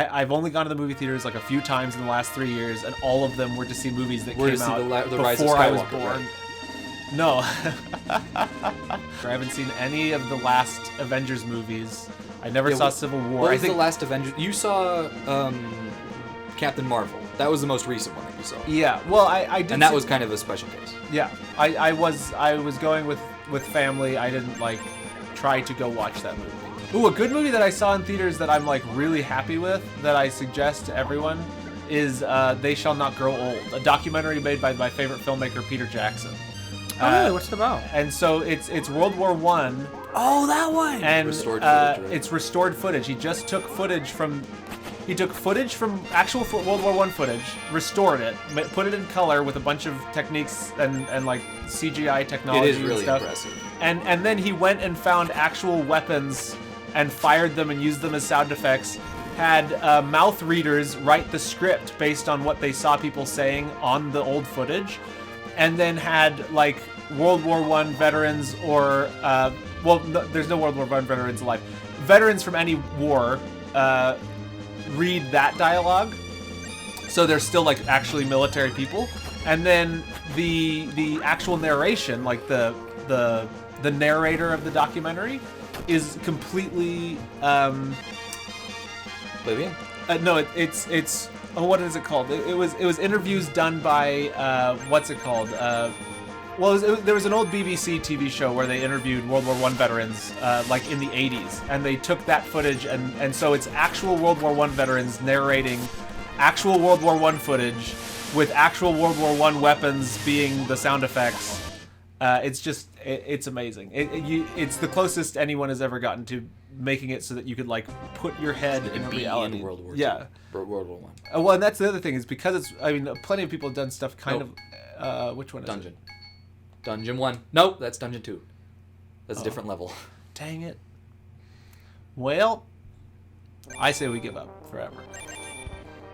I've only gone to the movie theaters like a few times in the last 3 years, and all of them were to see movies that came out before I was born. Right? No. I haven't seen any of the last Avengers movies. I never saw Civil War. What was the last Avengers? You saw Captain Marvel. That was the most recent one that you saw. Yeah. Well, I did. And that was kind of a special case. Yeah. I was going with family. I didn't like try to go watch that movie. Ooh, a good movie that I saw in theaters that I'm like really happy with that I suggest to everyone is They Shall Not Grow Old, a documentary made by my favorite filmmaker Peter Jackson. Oh, really? What's it about? And so it's World War I. Oh, that one. And restored footage, right? It's restored footage. He just took footage from actual World War I footage, restored it, put it in color with a bunch of techniques and like CGI technology. It is really and stuff. impressive. And then he went and found actual weapons and fired them and used them as sound effects. Had mouth readers write the script based on what they saw people saying on the old footage, and then had like World War I veterans or there's no World War I veterans alive. Veterans from any war read that dialogue, so they're still like actually military people. And then the actual narration, like the narrator of the documentary, is completely Oblivion? No, it's what is it called? It was interviews done by what's it called? There was an old BBC TV show where they interviewed World War I veterans like in the 80s, and they took that footage and so it's actual World War I veterans narrating actual World War I footage with actual World War I weapons being the sound effects. It's amazing. It's the closest anyone has ever gotten to making it so that you could like put your head in reality. In World War II. Yeah. World War I. Well, and that's the other thing is because plenty of people have done stuff kind of. Which one is Dungeon. it? Dungeon 1. Nope, that's Dungeon 2. That's a different level. Dang it. Well, I say we give up forever.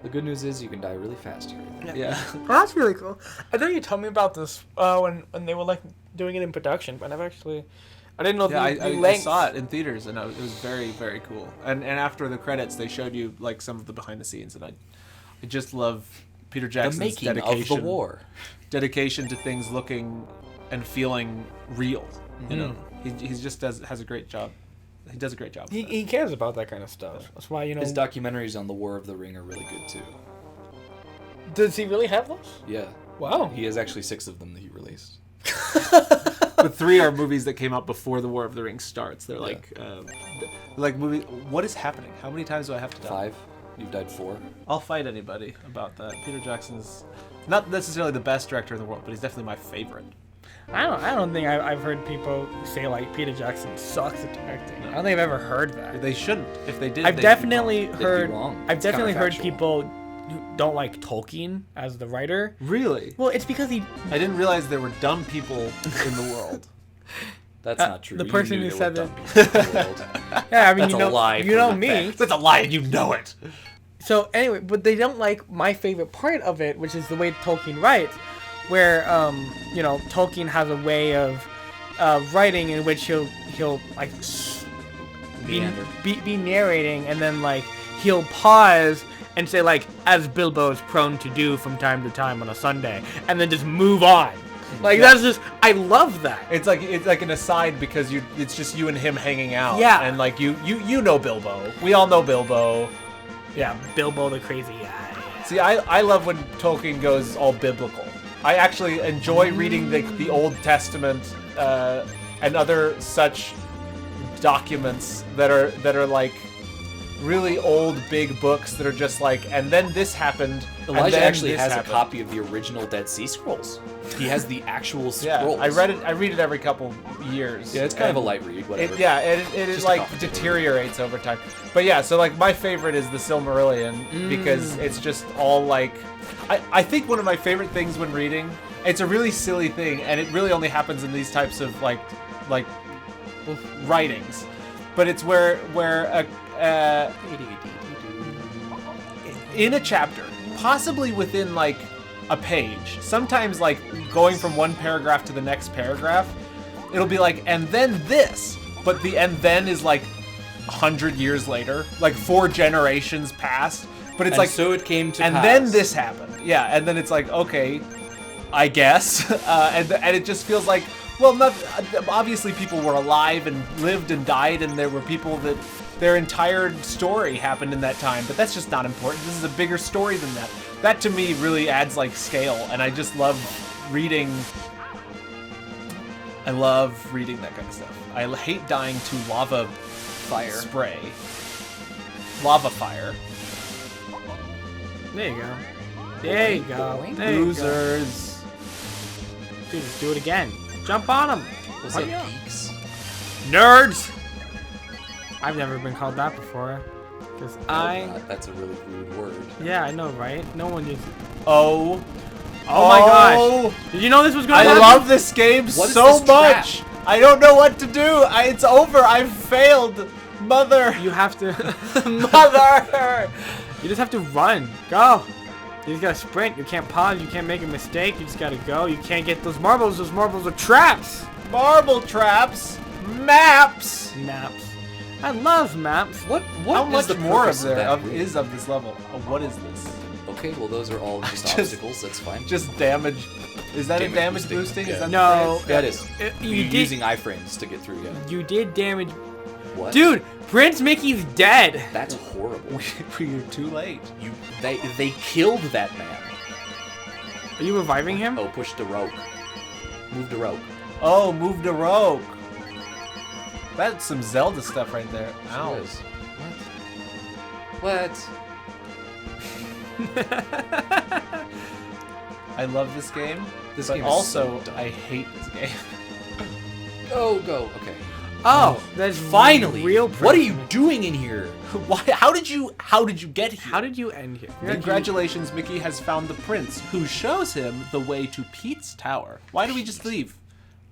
The good news is you can die really fast here. Yeah. Well, that's really cool. I know you told me about this when they were like doing it in production, but I didn't know the length. I saw it in theaters, and it was very, very cool. And after the credits, they showed you like some of the behind the scenes, and I just love Peter Jackson's the making dedication of the war. Dedication to things looking and feeling real. Mm-hmm. You know, he just has a great job. He does a great job. He cares about that kind of stuff. That's why his documentaries on the War of the Ring are really good too. Does he really have those? Yeah. Wow. He has actually 6 of them that he released. But 3 are movies that came out before the War of the Ring starts. They're like movie. What is happening? How many times do I have to die? 5. You've died 4. I'll fight anybody about that. Peter Jackson's not necessarily the best director in the world, but he's definitely my favorite. I don't think I've heard people say like Peter Jackson sucks at directing. I don't think I've ever heard that. They shouldn't. If they did, I've definitely heard Factual. people who don't like Tolkien as the writer. Really? Well, it's because I didn't realize there were dumb people in the world. That's not true. The person who said that. Yeah, I mean, that's a lie. You know me. That's a lie, and you know it. So anyway, but they don't like my favorite part of it, which is the way Tolkien writes, where Tolkien has a way of writing in which he'll like be narrating, and then like he'll pause and say like, as Bilbo is prone to do from time to time on a Sunday, and then just move on. Like that's just, I love that. It's like an aside because it's just you and him hanging out. Yeah. And like you know Bilbo. We all know Bilbo. Yeah, Bilbo the crazy guy. See, I love when Tolkien goes all biblical. I actually enjoy reading the Old Testament and other such documents that are like really old big books that are just like, and then this happened. Elijah actually has a copy of the original Dead Sea Scrolls. He has the actual scrolls. I read it every couple years. Yeah, it's kind of a light read, whatever. It like deteriorates over time. But yeah, so like my favorite is the Silmarillion because it's just all like, I think one of my favorite things when reading, it's a really silly thing, and it really only happens in these types of like writings, but it's where in a chapter, possibly within like a page, sometimes like going from one paragraph to the next paragraph, it'll be like, and then this, but the and then is like 100 years later, like 4 generations passed. But it's And like so it came to and pass. then this happened. Yeah, and then it's like, okay, I guess. And it just feels like, well, not, obviously people were alive and lived and died, and there were people that their entire story happened in that time. But that's just not important. This is a bigger story than that. That to me really adds like scale, and I just love reading. I love reading that kind of stuff. I hate dying to lava Fire. spray. Lava fire. There you go. There you go. There you go. Losers. Dude, just do it again. Jump on them. Was Hurry that up. geeks? Nerds! I've never been called that before. Because That's a really rude word. Yeah, I know, right? No one uses it. Oh. Oh my gosh. Did you know this was going to I happen? love this game What is so this much. trap? I don't know what to do. It's over. I've failed. Mother. You have to... Mother. You just have to run. Go. You just gotta sprint. You can't pause. You can't make a mistake. You just gotta go. You can't get those marbles. Those marbles are traps. Marble traps. Maps. Maps. I love maps. What How is much the more purpose of there that room? is of this level? Oh, what is this? Okay, well those are all just Just- obstacles. That's fine. Just damage. Is that a Damage damage boosting, boosting? yeah. Is that No. the phrase? That is. You You're did- using iframes to get through. Yeah. You did damage. What? Dude, Prince Mickey's dead. That's horrible. We're too late. They killed that man. Are you reviving him? Oh, push the rope. Move the rope. Oh, move the rope. That's some Zelda stuff right there. Ow. It is. What? I love this game. This But game is also, so dumb. I hate this game. Go. Okay. Oh, that's Finally. real. What are Prince you Mickey. doing in here? Why? How did you get here? How did you end here? Congratulations, Mickey has found the prince, who shows him the way to Pete's tower. Why do we just leave?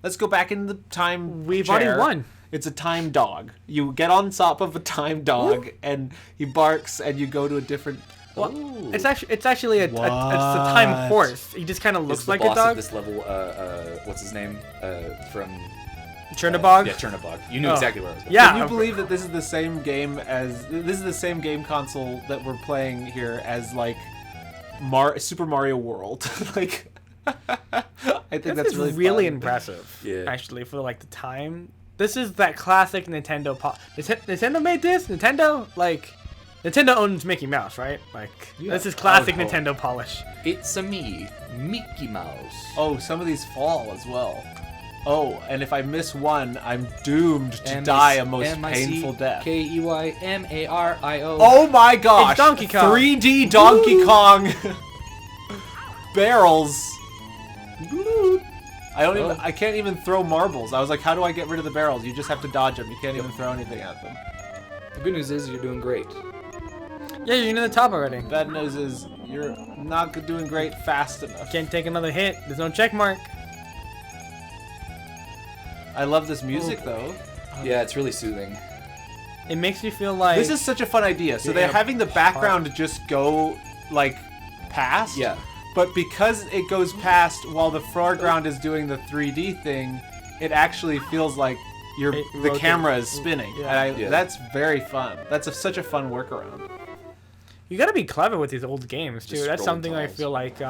Let's go back in the time We've chair. already won. It's a time dog. You get on top of a time dog, and he barks, and you go to a different... Well, Ooh. it's actually a time What? horse. He just kind of This looks is the like boss a dog. of this level. What's his name? From Chernobog. Yeah, Chernobog. You knew Oh. exactly where I was going. Yeah. Can you believe that this is the same game as... This is the same game console that we're playing here as, like, Super Mario World. Like... I think that's is really fun. impressive. Yeah. Actually, for like the time, this is that classic Nintendo. Nintendo made this. Nintendo Nintendo owns Mickey Mouse, right? Like this is classic Oh. Nintendo polish. It's a me, Mickey Mouse. Oh, some of these fall as well. Oh, and if I miss one, I'm doomed to die a most painful death. K-E-Y-M-A-R-I-O. Oh my gosh! It's Donkey Kong. 3D Donkey Woo! Kong barrels. I can't even throw marbles. I was like, how do I get rid of the barrels? You just have to dodge them. You can't even throw anything at them. The good news is you're doing great. Yeah, you're near the top already. Bad news is you're not doing great fast enough. Can't take another hit. There's no check mark. I love this music though. Yeah, it's really soothing. It makes you feel like This is such a fun idea. So You're they're in a having the background just go like past. Yeah. But because it goes past while the foreground is doing the 3D thing, it actually feels like the rotates. camera is spinning. Yeah. And Yeah. that's very fun. That's such a fun workaround. you gotta be clever with these old games too. Just That's scrolling something I tiles. feel like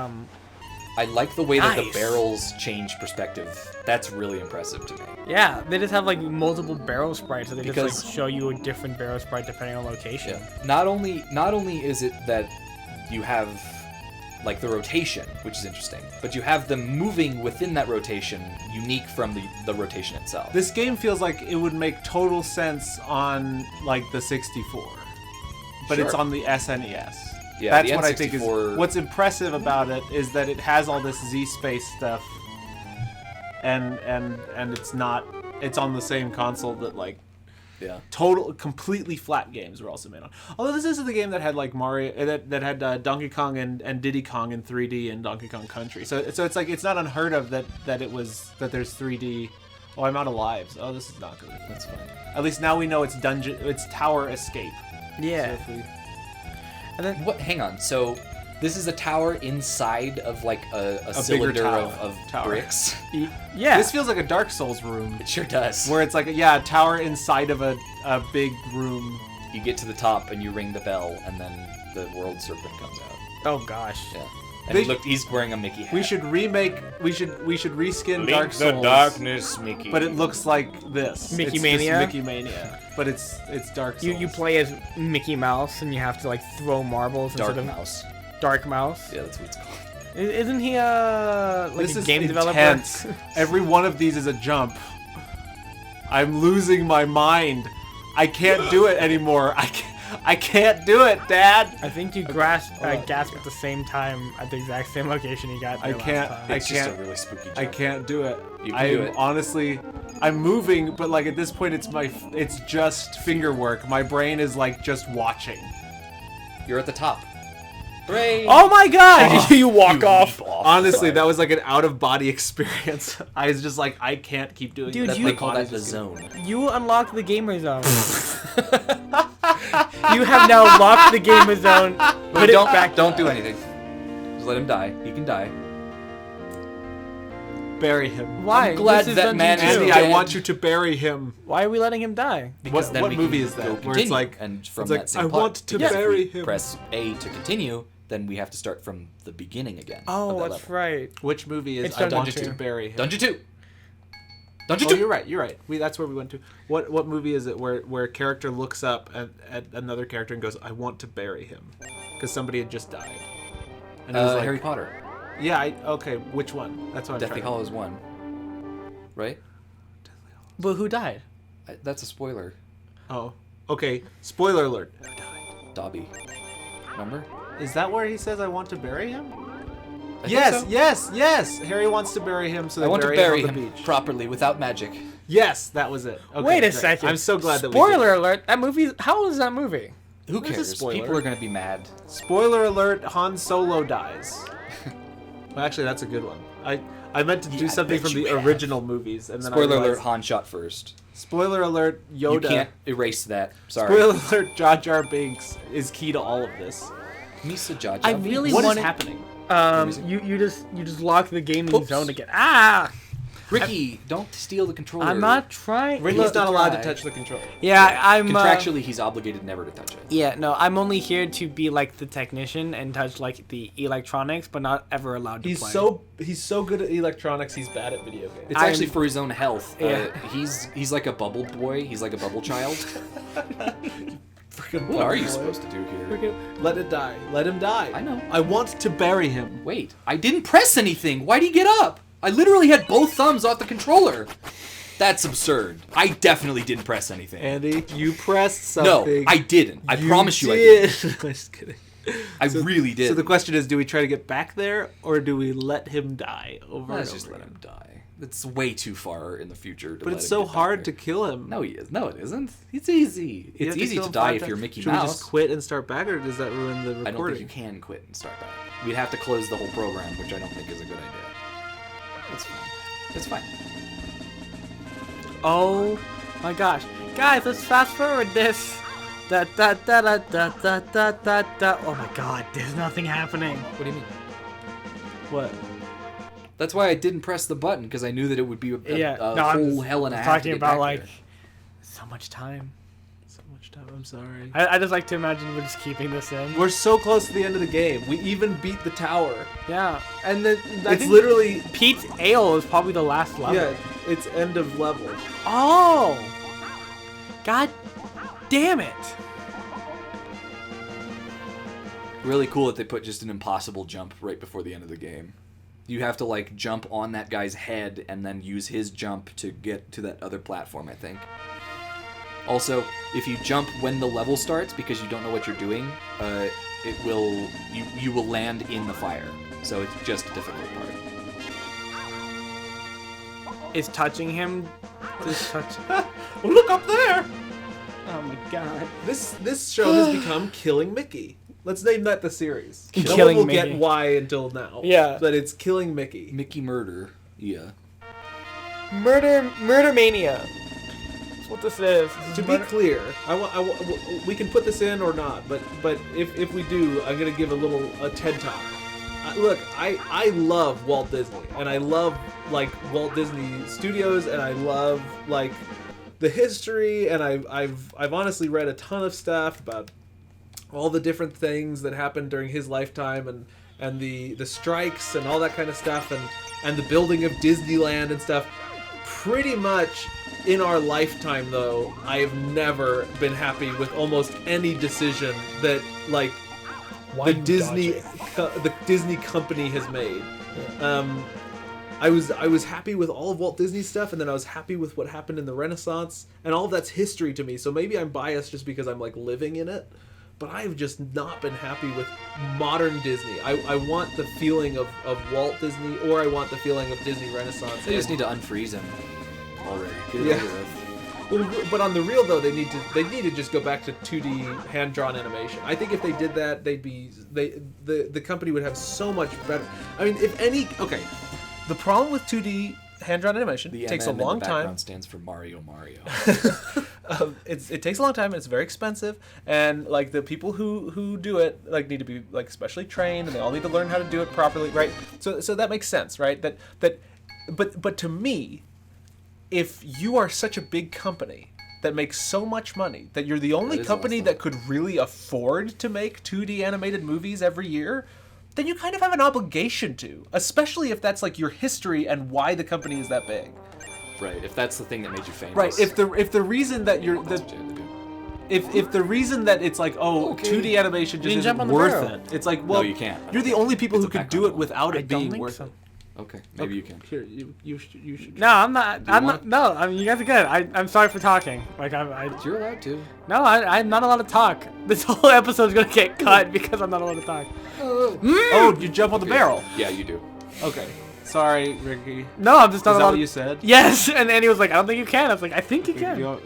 I like the way that the Nice. barrels change perspective. That's really impressive to me. yeah, they just have like multiple barrel sprites, so they just Because- like show you a different barrel sprite depending on location. Yeah. Not only is it that you have like the rotation, which is interesting, but you have them moving within that rotation, unique from the rotation itself. This game feels like it would make total sense on like the 64. But it's Sure. on the SNES. Yeah, That's the what I think is N64 what's impressive about it is that it has all this Z space stuff, and it's on the same console that like yeah. completely flat games were also made on. Although this is the game that had like Mario that had Donkey Kong and Diddy Kong in 3D and Donkey Kong Country. So it's like it's not unheard of that there's 3D. Oh, I'm out of lives. Oh, this is not good. That's fine. At least now we know it's tower escape. Yeah. So if we- And then What? Hang on. So This is a tower inside of like a bigger cylinder tower. of Tower. bricks. Yeah. This feels like a Dark Souls room. It sure does. Where it's like, yeah, a tower inside of a big room. You get to the top and you ring the bell, and then the world serpent comes out. Oh gosh. Yeah. And he's wearing a Mickey hat. We should reskin Link Dark the Souls. darkness, Mickey. But it looks like this. Mickey It's Mania? just Mickey Mania. But it's Dark Souls. You play as Mickey Mouse and you have to like throw marbles Dark instead of Mouse. Dark Mouse. Yeah, that's what it's called. Isn't he like This a is game intense. developer? Every one of these is a jump. I'm losing my mind. I can't do it anymore. I can't do it, Dad. I think you gasp at the same time at the exact same location you got there I can't. last time. I It's just can't. a really spooky jump. I can't do it. You can do it. Honestly, I'm moving, but like at this point, it's just finger work. My brain is like just watching. You're at the top. Hooray! Oh my god! you walk off. Honestly, that was like an out of body experience. I was just like, I can't keep doing Dude, this. you- My They call body's that the just zone. You unlocked the gamer zone. You have now locked the gamer zone. Put it back. Don't do anything. Just let him die. He can die. bury him. Why? I'm glad This is that Dungeon man is 2. Andy, dead. I want you to bury him. Why are we letting him die? Because What- then what we movie can is that? go Where it's continue, like- and from it's that like, same I plot. want to Yes, if bury we him. Press A to continue, then we have to start from the beginning again. Oh, of that that's level. right. Which movie is It's I want Dungeon you to 2. bury him? Dungeon 2. Dungeon Oh, 2. you're right. You're right. That's where we went to. What movie is it where a character looks up at another character and goes, "I want to bury him," because somebody had just died. And it was like, Harry Potter. yeah. Okay. Which one? That's what I'm Deathly trying. Hallows 1. Right? But who died? That's a spoiler. Oh. Okay. Spoiler alert. Dobby. Remember? Is that where he says, "I want to bury him"? I think Yes. so. Yes. Yes. Harry wants to bury him, so they I want to bury bury him him on the beach. properly without magic. Yes, that was it. Okay, Wait a great. second. I'm so glad that we did. Spoiler alert. That movie. How old is that movie? Who There's a cares? spoiler. People are gonna be mad. Spoiler alert, Han Solo dies. Well, actually, that's a good one. I meant to do Yeah, I something bet from you the have. original movies, and then Spoiler I alert, realized, Han shot first. Spoiler alert, You Yoda. can't erase that. Sorry. Spoiler alert, Jar Jar Binks is key to all of this. Misa Jar I Jar Binks. really What is wanted- happening? You just lock the gaming Oops. zone again. Ah! Ricky, don't steal the controller. I'm not trying. Ricky's Look- not allowed to try. touch the controller. Yeah, I'm. Contractually, he's obligated never to touch it. Yeah, no, I'm only here to be like the technician and touch like the electronics, but not ever allowed to He's play. so good at electronics. He's bad at video games. It's I'm- actually for his own health. Yeah. He's like a bubble boy. He's like a bubble child. Freaking What are you boy. supposed to do here? Freaking let it die. Let him die. I know. I want to bury him. Wait, I didn't press anything. Why'd he get up? I literally had both thumbs off the controller. That's absurd. I definitely didn't press anything. Andy, you pressed No, something. I didn't. I promise you I did. I'm just kidding. I really did. So the question is, do we try to get back there, or do we let him die over Let's and just over let again? him die. It's way too far in the future to But let it's him so get back hard to there. kill him. No, he is. No, it isn't. It's easy. You It's have easy kill to him die 5 if you're times. Mickey Should Mouse. we just quit and start back, or does that ruin the recording? I don't think you can quit and start back. We'd have to close the whole program, which I don't think is a good idea. That's fine. That's fine. Oh my gosh, guys, let's fast forward this. Da da da da da da da da da. Oh my god, there's nothing happening. What do you mean? What? That's why I didn't press the button, because I knew that it would be a I'm whole hell and a half to talking get about back like there. so much time. So much time. I'm sorry. I just like to imagine we're just keeping this in. We're so close to the end of the game. We even beat the tower, Yeah, and then it's literally Pete's Ale is probably the last level. yeah. It's end of level. Oh, god damn it! Really cool that they put just an impossible jump right before the end of the game. You have to like jump on that guy's head and then use his jump to get to that other platform, I think. Also, if you jump when the level starts because you don't know what you're doing, it will you will land in the fire. So it's just a difficult part. Is touching him just touch? Look up there. Oh my god! This show has become Killing Mickey. Let's name that the series. No one Killing will Mickey. get why until now. Yeah. But it's Killing Mickey. Mickey Murder. Yeah. Murder Mania. That's what this is. To be clear, we can put this in or not, but if we do, I'm gonna give a TED talk. Look, I love Walt Disney, and I love like Walt Disney Studios, and I love like the history, and I've honestly read a ton of stuff about all the different things that happened during his lifetime, and the strikes and all that kind of stuff, and the building of Disneyland and stuff. Pretty much in our lifetime, though, I have never been happy with almost any decision that like the Disney company has made. I was happy with all of Walt Disney's stuff, and then I was happy with what happened in the Renaissance, and all of that's history to me. So maybe I'm biased just because I'm like living in it, but I've just not been happy with modern Disney. I want the feeling of Walt Disney, or I want the feeling of Disney Renaissance. They just need to unfreeze him already. Get it over with. Well, but on the real though, they need to just go back to 2D hand-drawn animation. I think if they did that, the company would have so much better. I mean, okay, the problem with 2D hand-drawn animation, it takes a long in the time. background stands for Mario. It takes a long time, and it's very expensive, and like the people who do it like need to be like specially trained, and they all need to learn how to do it properly, right? So that makes sense, right? But to me, if you are such a big company that makes so much money that you're the only company that could really afford to make 2D animated movies every year, then you kind of have an obligation to, especially if that's like your history and why the company is that big. Right, if that's the thing that made you famous. Right, if the reason that you're if the reason that it's like 2D animation just isn't worth it, it's like, well, no, you can't. You're the only people who could do it without it being worth it. Okay, maybe you can. Here, you should. No, I'm not. No, I mean, you guys are good. I'm sorry for talking. Like You're allowed to. No, I'm not allowed to talk. This whole episode's gonna get cut because I'm not allowed to talk. Oh, you jump on the barrel. Yeah, you do. Okay. Sorry, Ricky. No, I'm just not allowed. Is that what you said? Yes, and he was like, I don't think you can. I was like, I think you can.